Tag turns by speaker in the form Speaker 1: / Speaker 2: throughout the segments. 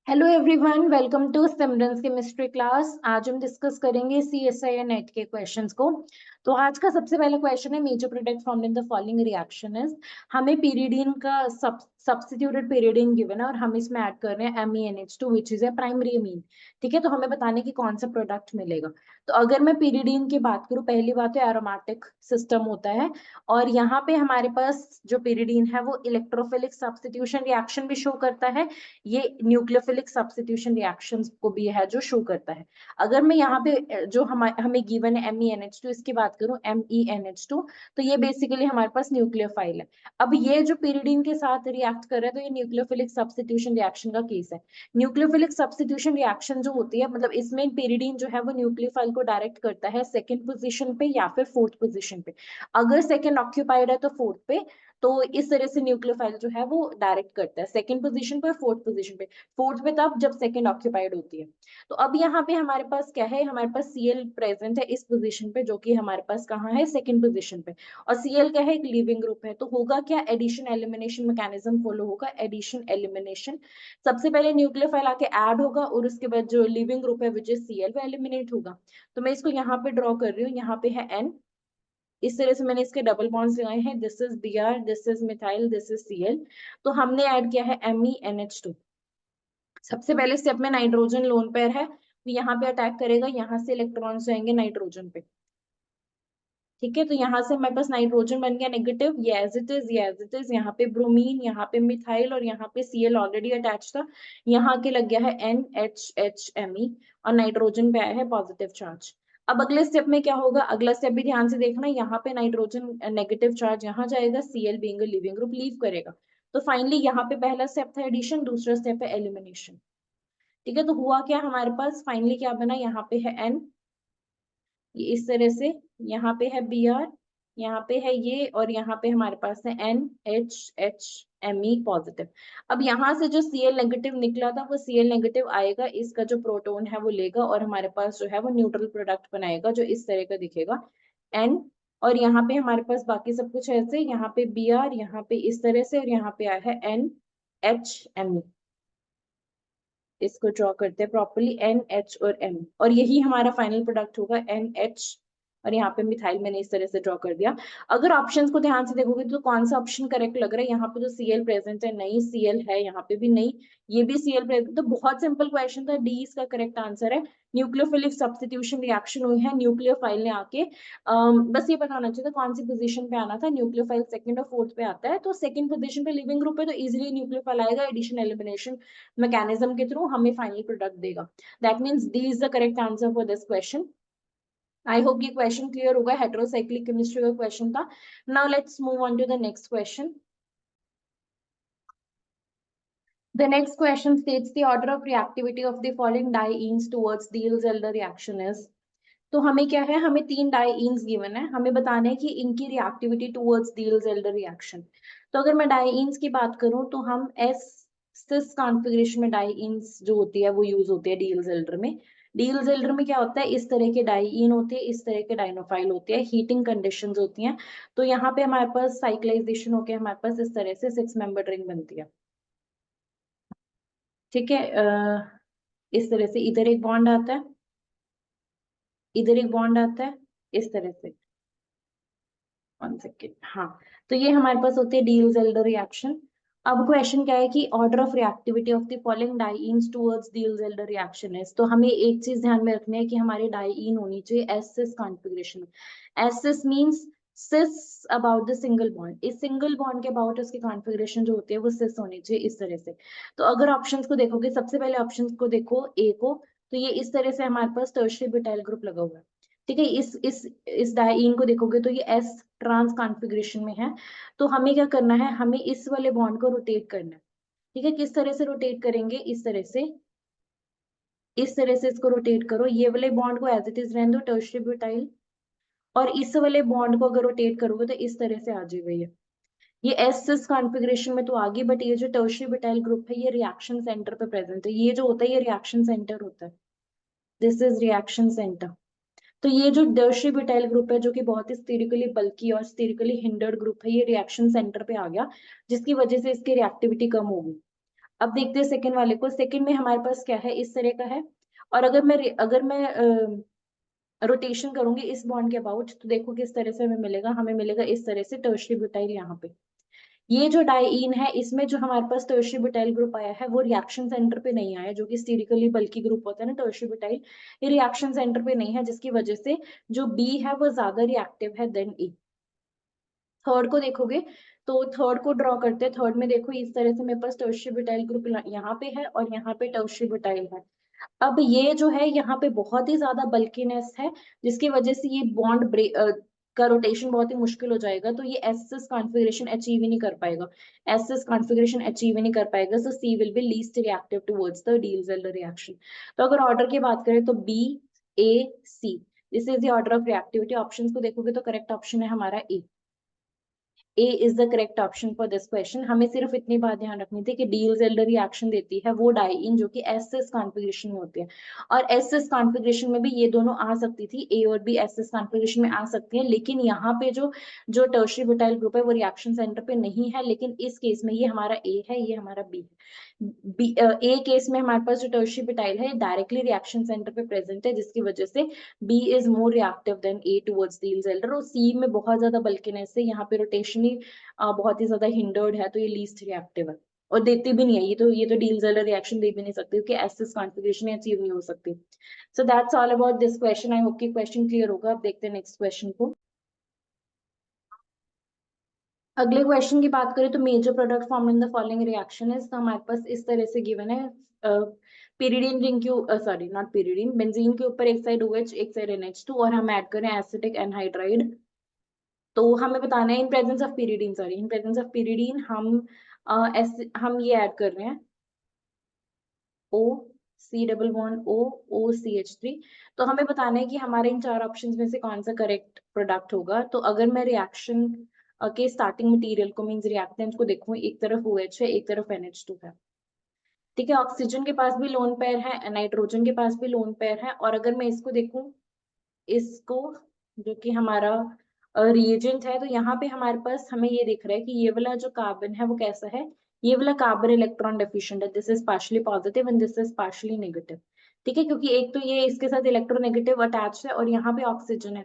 Speaker 1: Hello everyone, welcome to Simran's chemistry class. आज हम discuss करेंगे सीएसआई नेट के क्वेश्चंस को। तो आज का सबसे पहला क्वेश्चन है, major product formed in the following reaction is. हमें pyridine का सब्स्टिट्यूटेड pyridine गिवन है और हम इसमें ऐड कर रहे हैं MEnH2 which is a primary amine. ठीक है, तो हमें बताने की कौन सा प्रोडक्ट मिलेगा। तो अगर मैं pyridine की बात करूं, पहली बात तो एरोमेटिक सिस्टम होता है और यहाँ पे हमारे पास जो pyridine है वो इलेक्ट्रोफिलिक सब्स्टिट्यूशन रिएक्शन भी शो करता है। ये न्यूक्लियोफिलिक सब्स्टिट्यूशन रिएक्शंस को भी है जो शो करता है। अगर मैं यहाँ पे जो हमें गिवन है MEnH2, इसकी बात करूं MEnH2, तो ये बेसिकली हमारे पास न्यूक्लियोफाइल है। अब ये जो pyridine के साथ रिएक्ट कर रहा है तो ये न्यूक्लियोफिलिक सब्स्टिट्यूशन रिएक्शन का केस है। न्यूक्लियोफिलिक सब्स्टिट्यूशन रिएक्शन जो होती है, मतलब इसमें pyridine जो है वो न्यूक्लियोफाइल को डायरेक्ट करता है सेकंड पोजीशन पे या फिर फोर्थ पोजीशन पे। अगर सेकंड ऑक्यूपाइड है तो फोर्थ पे। तो इस तरह से न्यूक्लियोफाइल जो है वो डायरेक्ट करता है सेकंड पोजीशन पे, फोर्थ पोजीशन पे। फोर्थ पे तब जब सेकंड ऑक्यूपाइड होती है। तो अब यहाँ पे हमारे पास क्या है, हमारे पास Cl प्रेजेंट है इस पोजीशन पे, जो कि हमारे पास कहाँ है, सेकंड पोजीशन पे। और Cl क्या है, एक लिविंग ग्रुप है। तो होगा क्या, एडिशन एलिमिनेशन मैकेनिज्म फॉलो होगा, एडिशन एलिमिनेशन। सबसे पहले न्यूक्लियोफाइल आके ऐड होगा और उसके बाद जो लिविंग ग्रुप है विच इज Cl वो एलिमिनेट होगा। तो मैं इसको यहाँ पे ड्रॉ कर रही हूँ, यहाँ पे है N। इस तरह से मैंने इसके डबल बॉन्ड्स लगाए हैं, this is Br, this is methyl, this is Cl। तो हमने ऐड किया है MEnH2। सबसे पहले स्टेप में नाइट्रोजन लोन पेयर है, तो यहाँ पे अटैक करेगा, यहाँ से इलेक्ट्रॉन्स जाएंगे नाइट्रोजन पे। ठीक है, तो यहाँ से हमारे पास नाइट्रोजन बन गया नेगेटिव, ये एज इट इज, ये एज इट इज। यहाँ पे ब्रोमीन, यहाँ पे मिथाइल और यहाँ पे Cl ऑलरेडी अटैच था। यहाँ के लग गया है NHHMe और नाइट्रोजन पे आया है पॉजिटिव चार्ज। अब अगले स्टेप में क्या होगा, अगला स्टेप भी ध्यान से देखना, यहाँ पे नाइट्रोजन नेगेटिव चार्ज यहाँ जाएगा, Cl being a leaving group leave करेगा। तो फाइनली यहाँ पे पहला स्टेप था एडिशन, दूसरा स्टेप है एलिमिनेशन। ठीक है, तो हुआ क्या हमारे पास, फाइनली क्या बना, यहाँ पे है N, ये इस तरह से, यहाँ पे है Br, यहाँ पे है ये, और यहाँ पे हमारे पास है NHHMe पॉजिटिव। अब यहाँ से जो Cl नेगेटिव निकला था वो Cl नेगेटिव आएगा, इसका जो प्रोटॉन है वो लेगा और हमारे पास जो है वो न्यूट्रल प्रोडक्ट बनाएगा जो इस तरह का दिखेगा N। और यहाँ पे हमारे पास बाकी सब कुछ ऐसे, यहाँ पे Br, यहाँ पे इस तरह से, और यहाँ पे आया है NHMe। इसको ड्रॉ करते हैं प्रॉपरली, NH और M, और यही हमारा फाइनल प्रोडक्ट होगा NH। और यहाँ पे मिथाइल मैंने इस तरह से ड्रॉ कर दिया। अगर ऑप्शंस को ध्यान से देखोगे तो कौन सा ऑप्शन करेक्ट लग रहा है, यहाँ पे जो Cl प्रेजेंट है, नहीं Cl है, यहाँ पे भी नहीं, ये भी Cl प्रेजेंट। तो बहुत सिंपल क्वेश्चन था, डी इसका करेक्ट आंसर है। न्यूक्लियोफिलिक सब्स्टिट्यूशन रिएक्शन हुई है, न्यूक्लियोफाइल ने आके बस ये पता होना चाहिए था कौन सी पोजीशन पे आना था। न्यूक्लियोफाइल सेकंड और फोर्थ पे आता है, तो सेकंड पोजीशन पे लिविंग ग्रुप है तो इजीली न्यूक्लियोफाइल आएगा, एडिशन एलिमिनेशन मैकेनिज्म के थ्रू हमें फाइनल प्रोडक्ट देगा। That means D is the correct answer for this question. I hope ये क्वेश्चन क्लियर होगा, हेटेरोसाइक्लिक केमिस्ट्री का क्वेश्चन था। Now let's move on to the next question. The next question states the order of reactivity of the following dienes towards Diels-Alder reaction is। तो हमें क्या है, हमें तीन डाइईन्स गिवन है, हमें बताना है कि इनकी रिएक्टिविटी टुवर्ड्स Diels-Alder रिएक्शन। तो अगर मैं डाइईन्स की बात करूं तो हम एस सिस कॉन्फ़िगरेशन में डाइईन्स जो होती है वो यूज होती है Diels-Alder में। Diels-Alder में क्या होता है, इस तरह के डाइईन होते हैं, इस तरह के डाइनोफाइल होते हैं, हीटिंग कंडीशंस होती हैं। तो यहाँ पे हमारे पास साइक्लाइजेशन होके हमारे पास इस तरह से 6 मेंबर रिंग बनती है। ठीक है, इस तरह से इधर एक बॉन्ड आता है, इधर एक बॉन्ड आता है, इस तरह से। 1 सेकेंड, हाँ। तो ये हमारे पास होते हैं Diels-Alder रिएक्शन। अब क्वेश्चन क्या है कि order of reactivity of the following dienes towards Diels-Alder reaction है। तो हमें एक चीज ध्यान में रखनी है कि हमारे डाइईन होनी चाहिए s cis configuration. S cis means cis about the single bond, इस सिंगल बॉन्ड के अबाउट उसकी कॉन्फ़िगरेशन जो होती है वो सिस होनी चाहिए इस तरह से। तो अगर ऑप्शंस को देखोगे, सबसे पहले ऑप्शंस को देखो ए को, तो ये इस तरह से हमारे पास टर्शियरी ब्यूटाइल ग्रुप लगा हुआ है। ठीक है, इस डाइईन को देखोगे तो ये एस ट्रांस कॉन्फ़िगरेशन में है। तो हमें क्या करना है, हमें इस वाले बॉन्ड को रोटेट करना है। ठीक है, किस तरह से रोटेट करेंगे, इस तरह से, इस तरह से इसको रोटेट करो। ये वाले बॉन्ड को एज इट इज रहने दो, टर्शियरी ब्यूटाइल। और इस वाले बॉन्ड को अगर रोटेट करोगे तो इस तरह से आ जाएगा ये एस सिस कॉन्फ़िगरेशन में तो आ गई, बट ये जो टर्शियरी ब्यूटाइल ग्रुप है ये रिएक्शन सेंटर पे प्रेजेंट है। ये जो होता है ये रिएक्शन सेंटर होता है, दिस इज रिएक्शन सेंटर। तो ये जो टर्शियरी ब्यूटाइल ग्रुप है जो कि बहुत ही स्टेरिकली बल्की और स्टेरिकली हिंडर्ड ग्रुप है, ये रिएक्शन सेंटर पे आ गया, जिसकी वजह से इसकी रिएक्टिविटी कम होगी। अब देखते हैं सेकंड वाले को। सेकंड में हमारे पास क्या है, इस तरह का है। और अगर मैं रोटेशन करूंगी इस बॉन्ड के अबाउट, तो देखो किस तरह से हमें मिलेगा इस तरह से टर्शरी ब्यूटाइल। यहाँ पे ये जो डाइईन है, इसमें जो हमारे पास टर्शरी ब्यूटाइल ग्रुप आया है वो रिएक्शन सेंटर पे नहीं आया, जो कि स्टेरिकली बल्की ग्रुप होता है ना टर्शरी ब्यूटाइल, ये रिएक्शन सेंटर पे नहीं है, जिसकी वजह से जो बी है वो ज्यादा रिएक्टिव है देन ई। थर्ड को देखोगे तो थर्ड को ड्रॉ करते हैं। थर्ड में देखो इस तरह से मेरे पास टर्शरी ब्यूटाइल ग्रुप यहाँ पे है और यहाँ पे टर्शरी ब्यूटाइल है। अब ये जो है यहाँ पे बहुत ही ज्यादा बल्कीनेस है, जिसकी वजह से ये बॉन्ड ब्रेक का रोटेशन बहुत ही मुश्किल हो जाएगा, तो ये एस कॉन्फ़िगरेशन अचीव ही नहीं कर पाएगा। एस कॉन्फ़िगरेशन अचीव ही नहीं कर पाएगा, so C will be least reactive towards the Diels Alder reaction. तो अगर ऑर्डर की बात करें तो B A C, this is the order of reactivity. Options को देखोगे तो करेक्ट ऑप्शन है हमारा A. A is the correct option for this question. हमें सिर्फ इतनी बात ध्यान रखनी थी कि डील-ज़ेल्डर रिएक्शन देती है वो डाइईन जो कि एस कॉन्फ़िगरेशन में होती है, और एस कॉन्फ़िगरेशन में भी ये दोनों आ सकती थी, ए और बी एस कॉन्फ़िगरेशन में आ सकती है, लेकिन यहाँ पे जो जो टर्शरी ब्यूटाइल ग्रुप है वो रिएक्शन सेंटर पे नहीं है, लेकिन इस केस में ये हमारा ए है, ये हमारा बी है। ए केस में हमारे पास जो टर्शरी ब्यूटाइल है डायरेक्टली रिएक्शन सेंटर पे प्रेजेंट है, जिसकी वजह से B is more reactive than A towards Diels Alder. और सी में बहुत ज्यादा बल्कीनेस है, यहाँ पे रोटेशन ही बहुत ही ज्यादा हिंडर्ड है, तो ये लीस्ट रिएक्टिव है और देती भी नहीं है। ये तो डील-ज़ेल्डर रिएक्शन दे भी नहीं सकती क्योंकि एसिस कॉन्फ़िगरेशन अचीव नहीं हो सकती। सो that's all about this question. I hope कि क्वेश्चन क्लियर होगा। अब देखते हैं नेक्स्ट क्वेश्चन को। अगले क्वेश्चन की बात करें तो major product form in the following reaction is, तो हमारे पास इस तरह से गिवन है। pyridine रिंग के सॉरी नॉट pyridine, बेंजीन के ऊपर एक साइड OH एक साइड NH2 और हम ऐड करें एसिटिक एनहाइड्राइड। तो हमें बताना है in presence of pyridine, sorry in presence of pyridine हम ये ऐड कर रहे हैं O C double bond O OCH3। तो हमें बताना है कि हमारे इन चार ऑप्शंस में से कौन सा करेक्ट प्रोडक्ट होगा। तो अगर मैं रिएक्शन के स्टार्टिंग मटेरियल को मींस रिएक्टेंट को देखूं, एक तरफ OH है एक तरफ NH2 है, ठीक है। ऑक्सीजन के पास भी लोन पेयर है, नाइट्रोजन के पास भी लोन पेयर है। और अगर मैं इसको देखूं, इसको जो कि हमारा रिएजेंट है, तो यहाँ पे हमारे पास हमें ये दिख रहा है कि ये वाला जो कार्बन है वो कैसा है, ये वाला कार्बन इलेक्ट्रॉन डेफिशिएंट है, this is partially positive and this is partially negative, ठीक है। क्योंकि एक तो ये इसके साथ इलेक्ट्रोनेगेटिव अटैच है और यहाँ पे ऑक्सीजन है,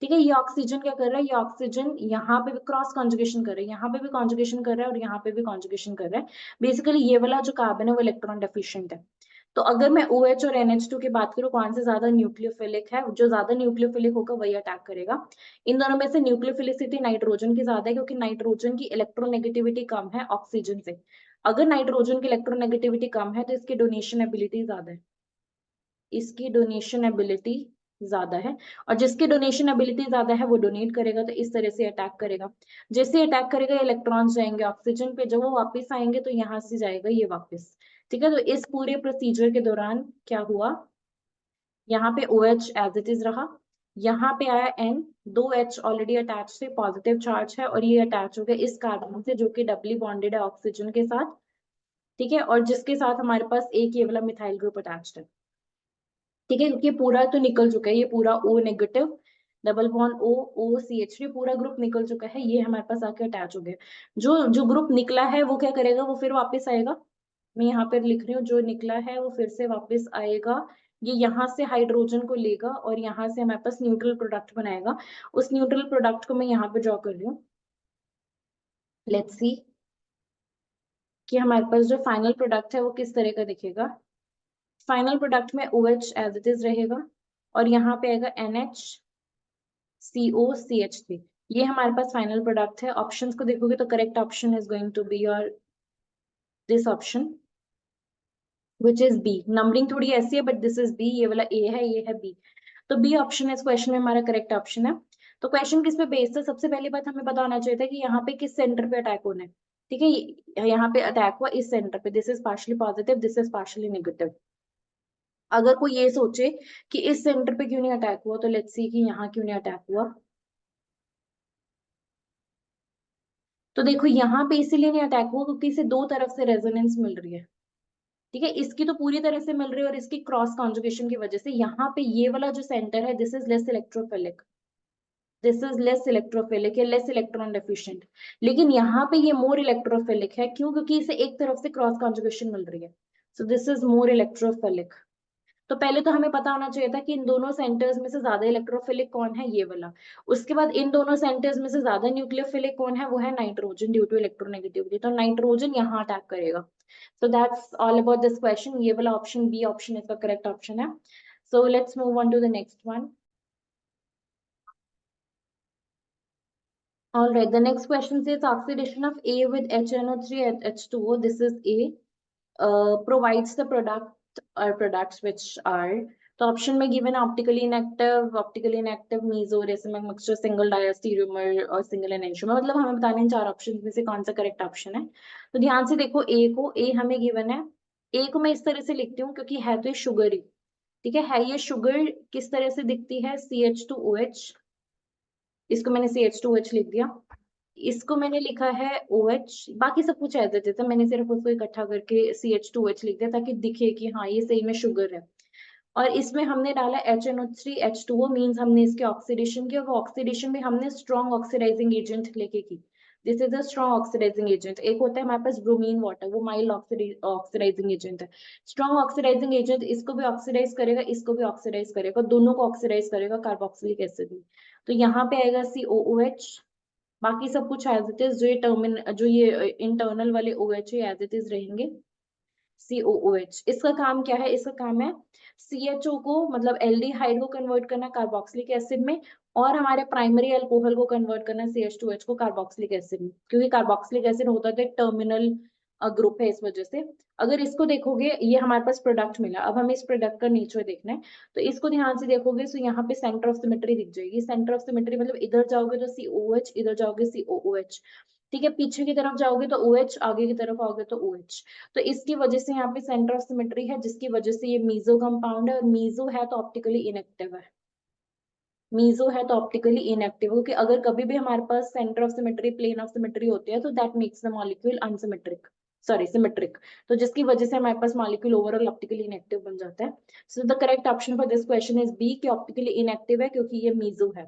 Speaker 1: ठीक है। ये ऑक्सीजन क्या कर रहा है, ये ऑक्सीजन यहाँ पे भी क्रॉस कॉन्जुगेशन कर रहा है, यहाँ पे भी कॉन्जुगेशन कर रहा है और यहाँ पे भी कॉन्जुगेशन कर रहा है। बेसिकली ये वाला जो कार्बन है वो इलेक्ट्रॉन डेफिशिएंट है। तो अगर मैं OH और NH2 की बात करूं, कौन से ज्यादा न्यूक्लियोफिलिक है, जो ज्यादा न्यूक्लियोफिलिक होगा वही अटैक करेगा। इन दोनों में से न्यूक्लियोफिलिसिटी नाइट्रोजन की ज्यादा है, क्योंकि नाइट्रोजन की इलेक्ट्रोनेगेटिविटी कम है ऑक्सीजन से। अगर नाइट्रोजन की इलेक्ट्रोनेगेटिविटी कम है तो इसकी डोनेशन एबिलिटी ज्यादा है, इसकी डोनेशन एबिलिटी ज्यादा है। और जिसकी डोनेशन एबिलिटी ज्यादा है वो डोनेट करेगा, तो इस तरह से अटैक करेगा। जैसे अटैक करेगा इलेक्ट्रॉन्स जाएंगे ऑक्सीजन पे, जब वो वापस आएंगे तो यहाँ से जाएगा ये वापस, ठीक है। तो इस पूरे प्रोसीजर के दौरान क्या हुआ, यहाँ पे OH एज इट इज रहा, यहाँ पे आया N, दो H ऑलरेडी अटैच थे, पॉजिटिव चार्ज है, और ये अटैच हो गया इस कार्बन से जो कि डबली बॉन्डेड है ऑक्सीजन के साथ, ठीक है। और जिसके साथ हमारे पास एक ये वाला मिथाइल ग्रुप अटैच्ड है, ठीक है। क्योंकि पूरा तो निकल चुका है, ये पूरा O negative double bond O OCH3 पूरा ग्रुप निकल चुका है, ये हमारे पास आके अटैच हो गया। जो जो ग्रुप निकला है वो क्या करेगा, वो फिर वापस आएगा। मैं यहाँ पर लिख रही हूँ, जो निकला है वो फिर से वापस आएगा। ये यहाँ से हाइड्रोजन को लेगा और यहाँ से हमारे पास न्यूट्रल प्रोडक्ट बनाएगा। उस न्यूट्रल प्रोडक्ट को मैं यहाँ पे ड्रॉ कर रही हूँ। लेट्स सी कि हमारे पास जो फाइनल प्रोडक्ट है वो किस तरह का दिखेगा। फाइनल प्रोडक्ट में OH एज इट इज रहेगा और यहाँ पे आएगा NHCOCH3। ये हमारे पास फाइनल प्रोडक्ट है। ऑप्शंस को देखोगे तो correct option is going to be your this option which is B. Numbering थोड़ी ऐसी है बट दिस इज बी, ये वाला ए है ये है बी, तो बी ऑप्शन इस क्वेश्चन में हमारा करेक्ट ऑप्शन है। तो क्वेश्चन किस पे बेस्ड है, सबसे पहली बात हमें पता होना चाहिए था कि यहाँ पे किस सेंटर पे अटैक होना है, ठीक है। यहाँ पे अटैक हुआ इस सेंटर पे, this is partially positive this is partially negative. अगर कोई ये सोचे कि इस सेंटर पे क्यों नहीं अटैक हुआ, तो लेट्स सी कि यहाँ क्यों नहीं अटैक हुआ। तो देखो यहाँ पे इसीलिए नहीं अटैक हुआ क्योंकि इसे दो तरफ से रेजोनेंस मिल रही है, ठीक है। इसकी तो पूरी तरह से मिल रही है और इसकी क्रॉस कॉन्जुगेशन की वजह से यहाँ पे ये वाला जो सेंटर है this is less electrophilic, this is less electrophilic है, लेस इलेक्ट्रॉन डेफिशिएंट। लेकिन यहाँ पे ये मोर इलेक्ट्रोफिलिक है, क्यों? क्योंकि इसे एक तरफ से क्रॉस कॉन्जुगेशन मिल रही है, so this is more electrophilic. तो पहले तो हमें पता होना चाहिए था कि इन दोनों सेंटर्स में से ज्यादा इलेक्ट्रोफिलिक कौन है, ये वाला। उसके बाद इन दोनों सेंटर्स में से ज्यादा न्यूक्लियोफिलिक कौन है, वो है नाइट्रोजन ड्यू टू इलेक्ट्रोनेगेटिविटी। तो नाइट्रोजन यहाँ अटैक करेगा। So that's all about this question. ये वाला ऑप्शन बी ऑप्शन इसका करेक्ट ऑप्शन है। So let's move on to the next one. All right, the next question says oxidation of A with HNO3 and H2O. This is A. Provides the product or products which are. तो option में given optically inactive meso racemic mixture single diastereomer और single enantiomer. मतलब हमें बताने हैं चार option में से कौन सा करेक्ट ऑप्शन है। तो ध्यान से देखो ए को, ए हमें गिवन है। ए को मैं इस तरह से लिखती हूँ क्योंकि है तो ये शुगर ही, ठीक है ये शुगर। किस तरह से दिखती है, CH2OH। इसको मैंने CH2OH लिख दिया। इसको मैंने लिखा है OH। बाकी सब कुछ ऐसे जैसे मैंने सिर्फ उसको इकट्ठा करके CH2OH लिख दिया ताकि दिखे कि हाँ ये सही में शुगर है। और इसमें हमने डाला HNO3 H2O, मीन्स हमने इसके ऑक्सीडेशन की, और वो ऑक्सीडेशन भी हमने स्ट्रॉन्ग ऑक्सीडाइजिंग एजेंट लेके की। This is a strong oxidising agent. एक होता है हमारे पास ब्रोमीन वाटर, वो माइल्ड ऑक्सीडाइजिंग एजेंट है। स्ट्रॉन्ग ऑक्सीडाइजिंग एजेंट इसको भी ऑक्सीडाइज करेगा, इसको भी ऑक्सीडाइज करेगा, दोनों को ऑक्सीडाइज करेगा कार्बोक्सिलिक एसिड में। तो यहाँ पे आएगा COOH। बाकी सब कुछ एज इट इज, जो ये इंटरनल वाले OH एज इट इज रहेंगे। COOH इसका काम क्या है, इसका काम है CHO को मतलब एल्डिहाइड को कन्वर्ट करना कार्बोक्सिलिक एसिड में, और हमारे प्राइमरी अल्कोहल को कन्वर्ट करना CH2H को कार्बोक्सिलिक एसिड में, क्योंकि कार्बोक्सिलिक एसिड होता है टर्मिनल ग्रुप है, इस वजह से। अगर इसको देखोगे, ये हमारे पास प्रोडक्ट मिला, अब हमें इस प्रोडक्ट का नेचर देखना है। तो इसको ध्यान से देखोगे तो यहाँ पे सेंटर ऑफ सिमेट्री दिख जाएगी। सेंटर ऑफ सिमेट्री मतलब इधर जाओगे तो COH, इधर जाओगे COOH, ठीक है। पीछे की तरफ जाओगे तो OH, आगे की तरफ आओगे तो OH। तो इसकी वजह से यहाँ पे सेंटर ऑफ सिमेट्री है, जिसकी वजह से ये मीजो कंपाउंड है, और मीजो है तो ऑप्टिकली इनएक्टिव है। मीजो है तो ऑप्टिकली इनएक्टिव, क्योंकि अगर कभी भी हमारे पास centre of symmetry, plane of symmetry होती है तो that makes the molecule unsymmetric, sorry symmetric. तो जिसकी वजह से हमारे पास मॉलिक्यूल ओवरऑल ऑप्टिकली इनएक्टिव बन जाता है। So the correct option for this question is B, कि ऑप्टिकली इनएक्टिव है क्योंकि ये मीजो है।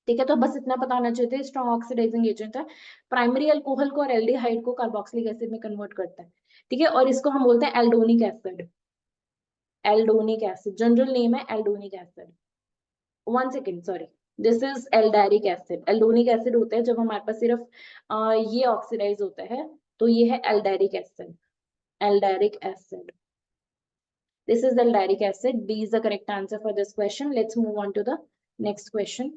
Speaker 1: ठीक है, तो बस इतना पता होना चाहिए। स्ट्रॉन्ग ऑक्सीडाइजिंग एजेंट है, प्राइमरी अल्कोहल को और एल्डिहाइड को कार्बोक्सिलिक एसिड में कन्वर्ट करता है, ठीक है। और इसको हम बोलते हैं aldonic acid. Aldonic acid general name है, aldonic acid. One second, sorry, this is aldaric acid. Aldonic acid होता है जब हमारे पास सिर्फ ये ऑक्सीडाइज होता है, तो ये है aldaric acid. Aldaric acid, this is aldaric acid. B is the correct answer for this question. Let's move on to the next question.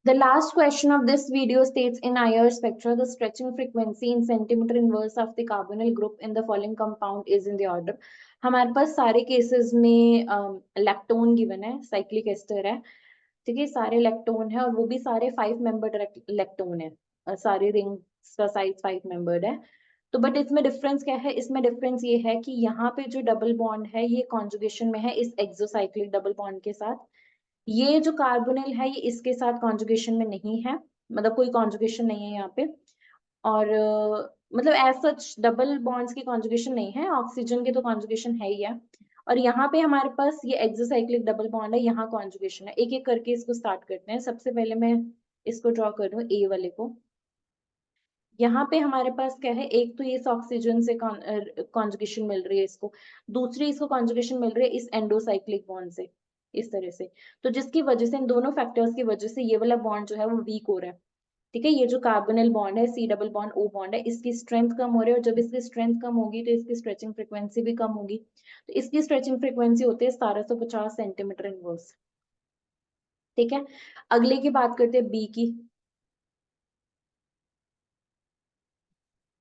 Speaker 1: The last question of this video states in IR spectra, the stretching frequency in centimeter inverse of the carbonyl group in the following compound is in the order. हमारे पास सारे cases में lactone given है, cyclic ester है, ठीक है, सारे lactone है, और वो भी सारे 5 मेंबर्ड लैक्टोन है, सारे रिंग्स का साइज 5 मेंबर्ड है। तो बट इसमें डिफरेंस क्या है, इसमें डिफरेंस ये है कि यहाँ पे जो डबल बॉन्ड है ये कॉन्जुगेशन में है इस एक्सोसाइक्लिक डबल बॉन्ड के साथ। ये जो कार्बोनिल है ये इसके साथ कॉन्जुगेशन में नहीं है, मतलब कोई कॉन्जुगेशन नहीं है यहाँ पे। और मतलब एज सच डबल बॉन्ड्स की कॉन्जुगेशन नहीं है, ऑक्सीजन की तो कॉन्जुगेशन है ही है। और यहाँ पे हमारे पास ये एक्सोसाइक्लिक डबल बॉन्ड है, यहाँ कॉन्जुगेशन है। एक एक करके इसको स्टार्ट करते हैं। सबसे पहले मैं इसको ड्रॉ कर रही हूँ ए वाले को। यहाँ पे हमारे पास क्या है, एक तो ये इस ऑक्सीजन से कॉन्जुगेशन मिल रही है इसको, दूसरी इसको कॉन्जुगेशन मिल रही है इस एंडोसाइक्लिक बॉन्ड से, इस तरह से। तो जिसकी वजह से इन दोनों फैक्टर्स की वजह से ये वाला बॉन्ड जो है वो वीक हो रहा है, ठीक है। ये जो कार्बोनिल बॉन्ड है, C double bond O bond है, इसकी स्ट्रेंथ कम हो रही है, और जब इसकी स्ट्रेंथ कम होगी तो इसकी स्ट्रेचिंग फ्रीक्वेंसी भी कम होगी। तो इसकी स्ट्रेचिंग फ्रीक्वेंसी होती है 1750 सेंटीमीटर इनवर्स, ठीक है। अगले की बात करते हैं बी की।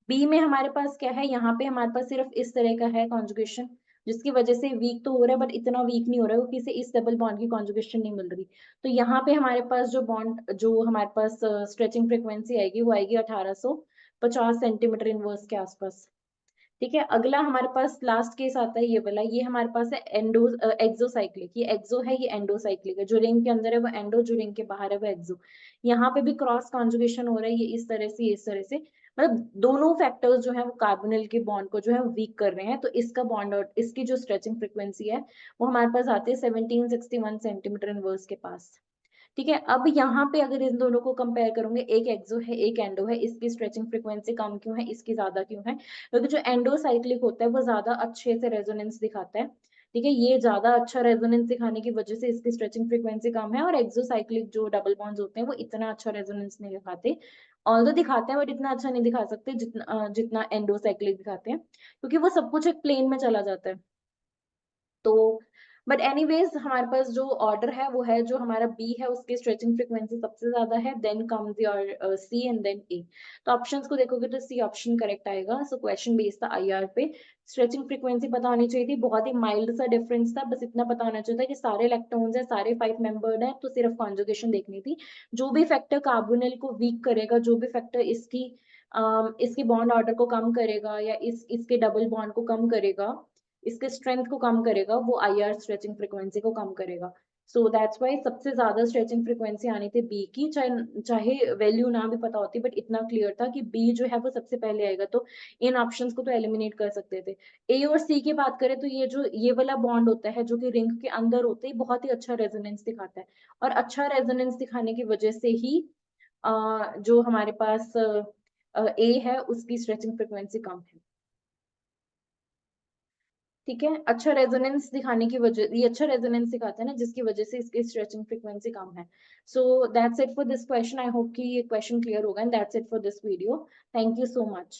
Speaker 1: बी में हमारे पास क्या है, यहाँ पे हमारे पास सिर्फ इस तरह का है कॉन्जुगेशन, जिसकी वजह से वीक तो हो रहा है बट इतना वीक नहीं हो रहा है क्योंकि इसे इस डबल बॉन्ड की कॉन्जुगेशन नहीं मिल रही। तो यहाँ पे हमारे पास जो बॉन्ड, जो हमारे पास स्ट्रेचिंग फ्रिक्वेंसी आएगी वो आएगी 1850 सेंटीमीटर इनवर्स के आसपास, ठीक है। अगला हमारे पास लास्ट केस आता है ये वाला, ये हमारे पास है एक्सोसाइक्लिक। ये एक्सो है, ये एंडोसाइक्लिक है। जो रिंग के अंदर है वो एंडो, जो रिंग के बाहर है वो एक्सो। यहाँ पे भी क्रॉस कॉन्जुगेशन हो रहा है, ये इस तरह से, इस तरह से। मतलब दोनों फैक्टर्स जो है वो कार्बोनिल के बॉन्ड को जो है वीक कर रहे हैं, तो इसका बॉन्ड और इसकी जो स्ट्रेचिंग फ्रीक्वेंसी है वो हमारे पास आती है 1761 सेंटीमीटर इनवर्स के पास। ठीक है, अब यहाँ पे अगर इन दोनों को कंपेयर करोगे, एक एक्सो है एक एंडो है, इसकी स्ट्रेचिंग फ्रीक्वेंसी कम क्यों है, इसकी ज्यादा क्यों है? क्योंकि जो एंडोसाइक्लिक होता है वो ज्यादा अच्छे से रेजोनेंस दिखाता है। ठीक है, ये ज्यादा अच्छा रेजोनेंस दिखाने की वजह से इसकी स्ट्रेचिंग फ्रीक्वेंसी कम है, और एक्सोसाइक्लिक जो डबल बॉन्ड्स होते हैं वो इतना अच्छा रेजोनेंस नहीं दिखाते। ऑल्दो दिखाते हैं बट इतना अच्छा नहीं दिखा सकते जितना एंडोसाइक्लिक दिखाते हैं, क्योंकि वो सब कुछ एक प्लेन में चला जाता है। तो बट एनीवेज हमारे पास जो ऑर्डर है वो है, जो हमारा बी है उसकी स्ट्रेचिंग फ्रीक्वेंसी सबसे ज्यादा है, then comes your C and then A. तो ऑप्शंस को देखोगे तो सी ऑप्शन करेक्ट आएगा। सो क्वेश्चन बेस्ड था आईआर पे। स्ट्रेचिंग फ्रीक्वेंसी पता होनी चाहिए थी, बहुत ही माइल्ड सा डिफरेंस था, बस इतना पता होना चाहिए था कि सारे इलेक्ट्रॉन्स है, सारे 5 मेंबर्ड है, तो सिर्फ कॉन्जुगेशन देखनी थी। जो भी फैक्टर कार्बोनिल को वीक करेगा, जो भी फैक्टर इसकी बॉन्ड ऑर्डर को कम करेगा, या इसके डबल बॉन्ड को कम करेगा, इसके स्ट्रेंथ को कम करेगा, वो आईआर स्ट्रेचिंग फ्रीक्वेंसी को कम करेगा। सो दैट्स वाई सबसे ज्यादा स्ट्रेचिंग फ्रीक्वेंसी आनी थी बी की, चाहे चाहे वैल्यू ना भी पता होती, बट इतना क्लियर था कि बी जो है वो सबसे पहले आएगा, तो इन ऑप्शंस को तो एलिमिनेट कर सकते थे। ए और सी की बात करें तो ये वाला बॉन्ड होता है जो कि रिंग के अंदर होते ही बहुत ही अच्छा रेजोनेंस दिखाता है, और अच्छा रेजोनेंस दिखाने की वजह से ही जो हमारे पास ए है उसकी स्ट्रेचिंग फ्रीक्वेंसी कम है। ठीक है, अच्छा रेजोनेंस दिखाने की वजह, ये अच्छा रेजोनेंस दिखाता है ना, जिसकी वजह से इसकी स्ट्रेचिंग फ्रीक्वेंसी कम है। So that's it for this question. I hope कि ये क्वेश्चन क्लियर होगा, and that's it for this video. Thank you so much.